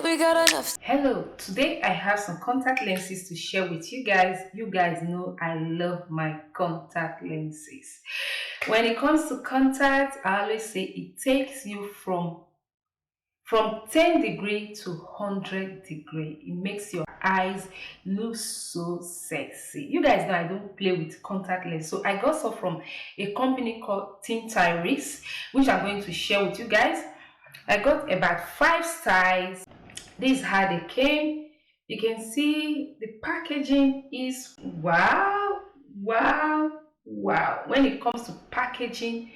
we got enough. Hello, today I have some contact lenses to share with you guys. You guys know I love my contact lenses. When it comes to contact, I always say it takes you from 10 degree to 100 degree. It makes your eyes look so sexy. You guys know I don't play with contact lens, so I got some from a company called Tintiris, which I'm going to share with you guys. I got about 5 styles. This is how they came. You can see the packaging is wow, wow, wow. When it comes to packaging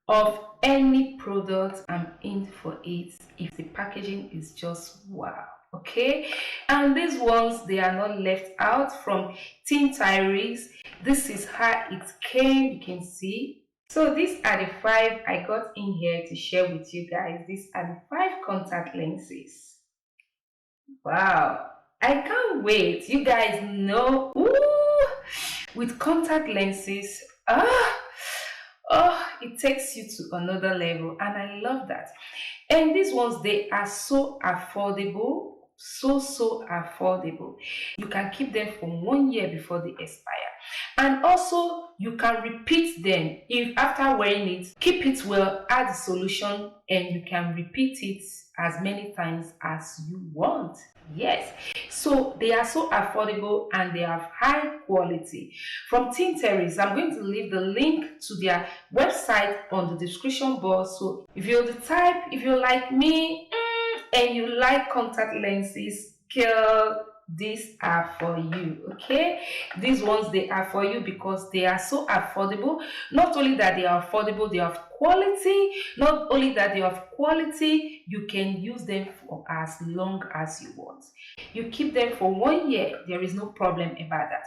of any product, I'm in for it if the packaging is just wow. Okay, and these ones, they are not left out from Tintiris. This is how it came. You can see. So these are the 5 I got in here to share with you guys. These are the 5 contact lenses. Wow, I can't wait. You guys know, ooh, with contact lenses, oh, it takes you to another level, and I love that. And these ones, they are so affordable, so affordable. You can keep them for 1 year before they expire, and also you can repeat them. If after wearing it, keep it well, add the solution, and you can repeat it as many times as you want. Yes, so they are so affordable and they have high quality from Tintiris. I'm going to leave the link to their website on the description box. So if you're the type, if you're like me, and you like contact lenses, girl, these are for you. Okay, these ones, they are for you because they are so affordable. Not only that they are affordable, they have quality. Not only that they have quality, you can use them for as long as you want. You keep them for 1 year, there is no problem about that.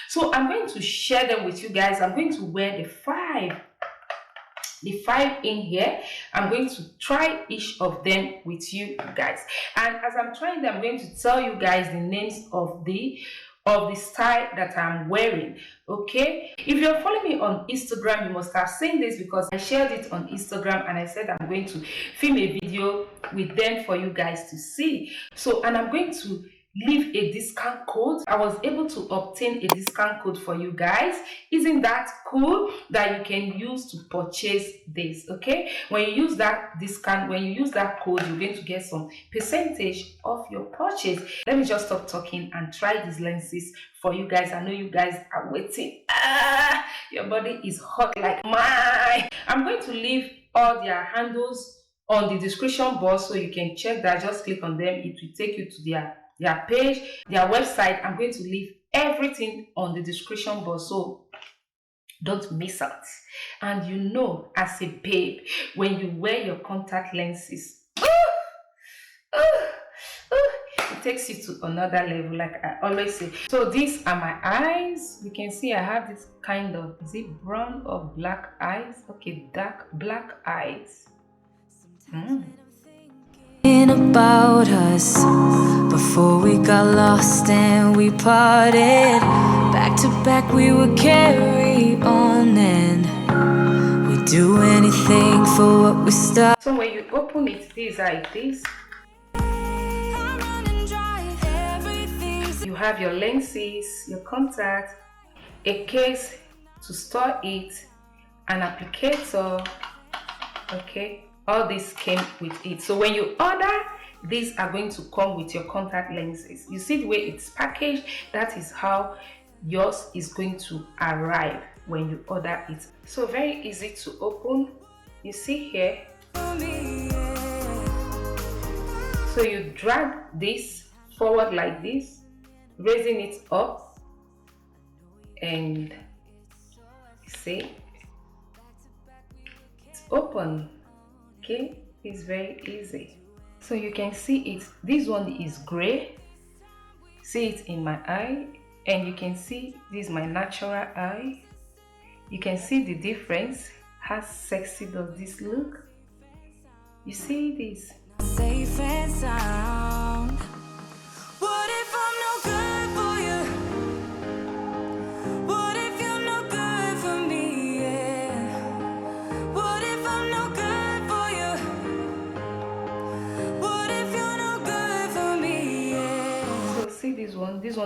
So I'm going to share them with you guys. I'm going to wear the 5 in here. I'm going to try each of them with you guys, and as I'm trying them, I'm going to tell you guys the names of the style that I'm wearing. Okay, if you're following me on Instagram, you must have seen this because I shared it on Instagram and I said I'm going to film a video with them for you guys to see. So, and I'm going to leave a discount code. I was able to obtain a discount code for you guys. Isn't that cool that you can use to purchase this? Okay, when you use that discount, when you use that code, you're going to get some percentage of your purchase. Let me just stop talking and try these lenses for you guys. I know you guys are waiting. Your body is hot like mine. I'm going to leave all their handles on the description box so you can check that. Just click on them, it will take you to their page, their website. I'm going to leave everything on the description box, so don't miss out. And you know, as a babe, when you wear your contact lenses, it takes you to another level, like I always say. So these are my eyes. You can see I have this kind of, is it brown or black eyes? Okay, dark black eyes. About us before we got lost and we parted. Back to back we would carry on and we'd do anything for what we start. So when you open it, these are this. You have your lenses, your contact, a case to store it, an applicator. Okay, all this came with it. So when you order, these are going to come with your contact lenses. You see the way it's packaged? That is how yours is going to arrive when you order it. So very easy to open. You see here. So you drag this forward like this, raising it up, and see, it's open. Okay, it's very easy. So you can see it. This one is gray. See it in my eye, and you can see this is my natural eye. You can see the difference. How sexy does this look? You see this? Safe and sound. What if I'm no good for you? What if you're no good for me? Yeah. What if I'm no good for you? What if you're no good for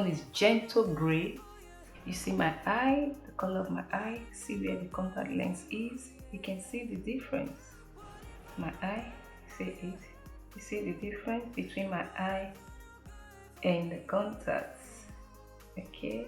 one is gentle gray. You see my eye, the color of my eye, see where the contact lens is. You can see the difference. My eye, see it. You see the difference between my eye and the contacts. Okay.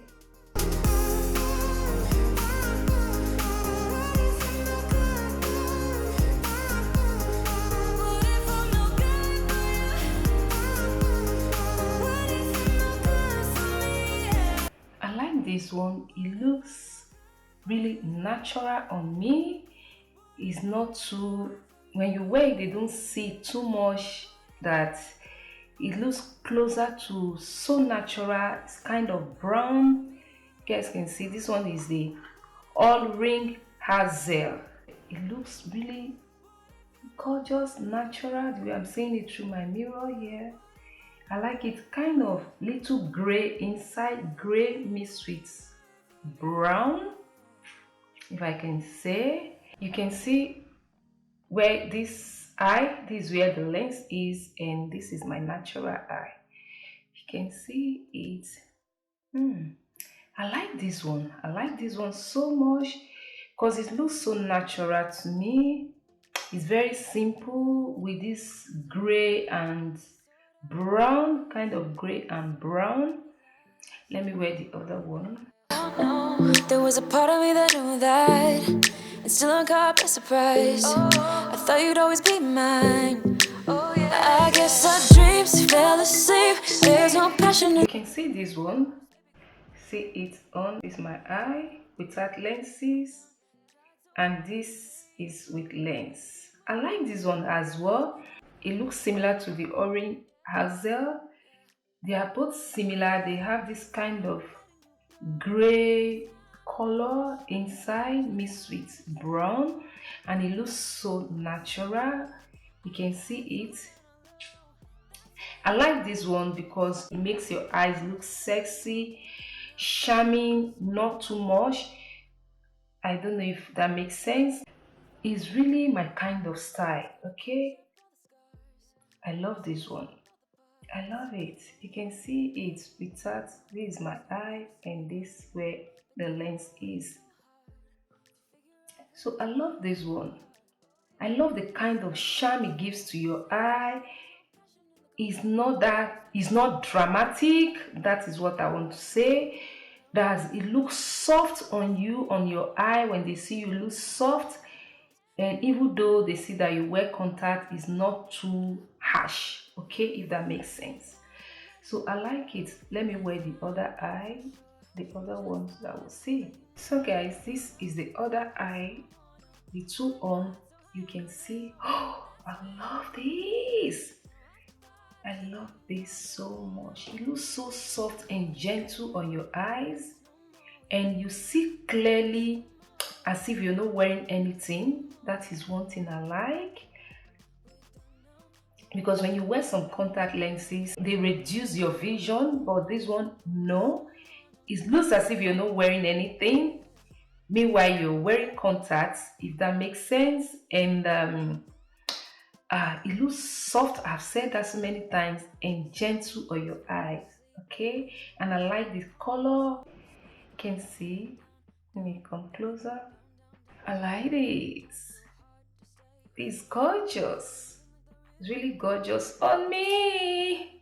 I like this one. It looks really natural on me. It's not too, when you wear it, they don't see too much that it looks closer to so natural. It's kind of brown. You guys can see this one is the Alluring Hazel. It looks really gorgeous, natural, the way I'm seeing it through my mirror here. I like it kind of little gray inside, gray mixed with brown, if I can say. You can see where this eye, this is where the lens is, and this is my natural eye. You can see it. I like this one. I like this one so much because it looks so natural to me. It's very simple with this gray and brown, kind of gray and brown. Let me wear the other one. There was a part of me that knew that, and still I'm caught by surprise. I thought you'd always be mine. I guess our dreams fell asleep. There's no passion. You can see this one. See it on is my eye without lenses, and this is with lens. I like this one as well. It looks similar to the Orange Hazel. They are both similar. They have this kind of gray color inside mixed with brown, and it looks so natural. You can see it. I like this one because it makes your eyes look sexy, charming, not too much. I don't know if that makes sense. It's really my kind of style. Okay, I love this one. I love it. You can see it without, this is my eye and this where the lens is. So I love this one. I love the kind of charm it gives to your eye. It's not dramatic. That is what I want to say. It looks soft on you, on your eye. When they see you, look soft. And even though they see that you wear contact, it's not too harsh. Okay, if that makes sense. So I like it. Let me wear the other eye, the other ones that we'll see. So guys, this is the other eye, the two on. You can see, oh, I love this. I love this so much. It looks so soft and gentle on your eyes, and you see clearly as if you're not wearing anything. That is one thing I like, because when you wear some contact lenses, they reduce your vision, but this one, no. It looks as if you're not wearing anything, meanwhile you're wearing contacts, if that makes sense. And it looks soft, I've said that so many times, and gentle on your eyes. Okay, and I like this color. You can see, let me come closer. I like this. It's gorgeous. It's really gorgeous on me.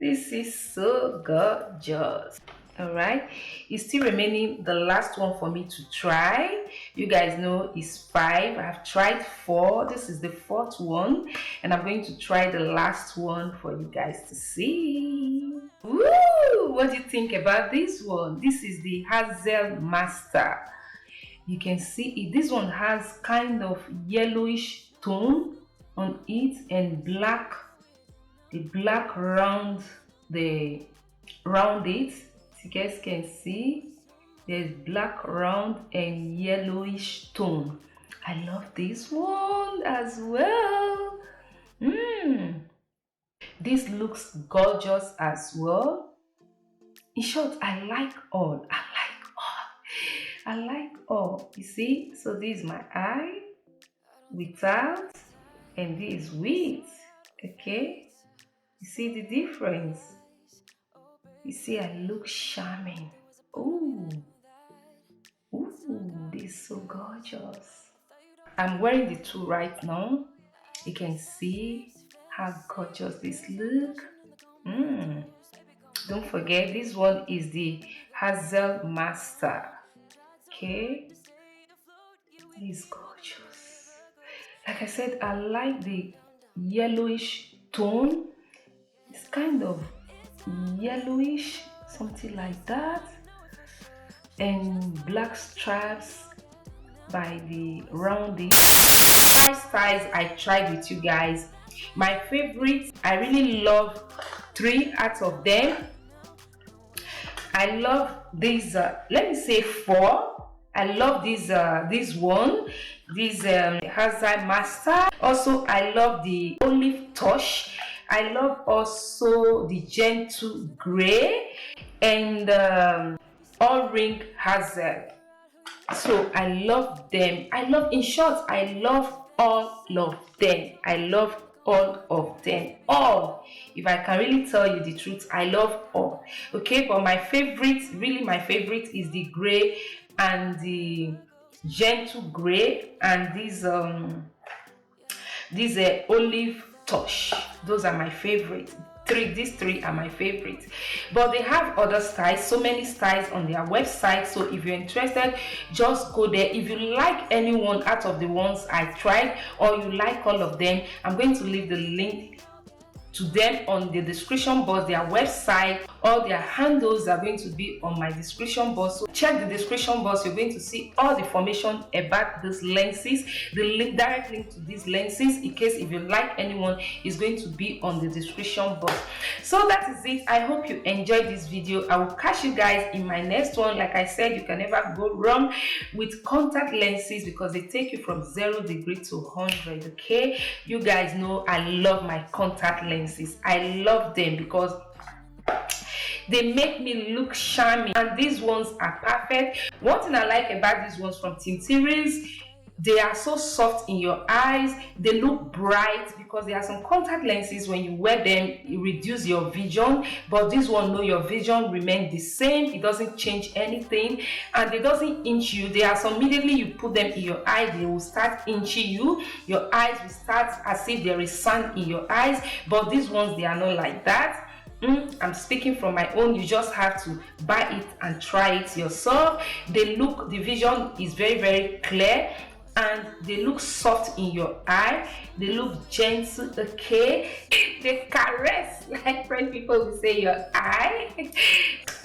This is so gorgeous. All right, it's still remaining the last one for me to try. You guys know it's 5. I've tried 4. This is the 4th one, and I'm going to try the last one for you guys to see. Woo! What do you think about this one? This is the Hazel Master. You can see it. This one has kind of yellowish tone on it, and black, the black around it. You guys can see there's black round and yellowish tone. I love this one as well. This looks gorgeous as well. In short, I like all. I like all. You see, so this is my eye without, and this is with. Okay, you see the difference. You see, I look charming. Ooh, ooh, this is so gorgeous. I'm wearing the two right now. You can see how gorgeous this look. Don't forget, this one is the Hazel Master. Okay, it's gorgeous. Like I said, I like the yellowish tone. It's kind of yellowish, something like that, and black straps by the rounding. 5 styles I tried with you guys. My favorite, I really love 3 out of them. I love these. Let me say 4. I love this one. This Hazard Master. Also, I love the Olive Touch. I love also the Gentle Gray and Alluring Hazel. So I love them. In short, I love all of them. I love all of them. All. If I can really tell you the truth, I love all. Okay, but my favorite, really my favorite, is the gray and the gentle gray and these olive touch. Those are my favorite. These three are my favorite, but they have other styles, so many styles on their website. So if you're interested, just go there. If you like any one out of the ones I tried, or you like all of them, I'm going to leave the link to them on the description box. Their website, all their handles are going to be on my description box. So check the description box. You're going to see all the information about these lenses. The direct link to these lenses, in case if you like anyone, is going to be on the description box. So that is it. I hope you enjoyed this video. I will catch you guys in my next one. Like I said, you can never go wrong with contact lenses because they take you from 0 degree to 100. Okay, you guys know I love my contact lenses. I love them because they make me look charming, and these ones are perfect. One thing I like about these ones from Tintiris, they are so soft in your eyes. They look bright because there are some contact lenses when you wear them, it reduces your vision, but this one, no, your vision remains the same. It doesn't change anything, and it doesn't inch you. There are some, immediately you put them in your eye, they will start inching you. Your eyes will start as if there is sand in your eyes, but these ones, they are not like that. I'm speaking from my own. You just have to buy it and try it yourself. The vision is very, very clear, and they look soft in your eye. They look gentle. Okay, they caress, like French people will say, your eye.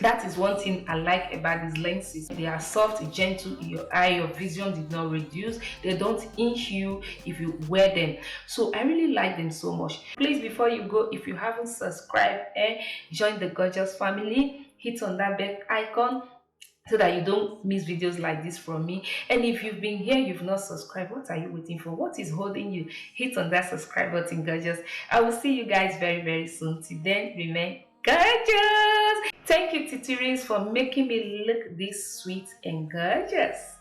That is one thing I like about these lenses. They are soft, gentle in your eye. Your vision did not reduce. They don't inch you if you wear them. So I really like them so much. Please, before you go, if you haven't subscribed, join the gorgeous family. Hit on that bell icon so that you don't miss videos like this from me. And if you've been here, you've not subscribed, what are you waiting for? What is holding you? Hit on that subscribe button, gorgeous. I will see you guys very, very soon. Till then, remain gorgeous. Thank you, Tintiris, for making me look this sweet and gorgeous.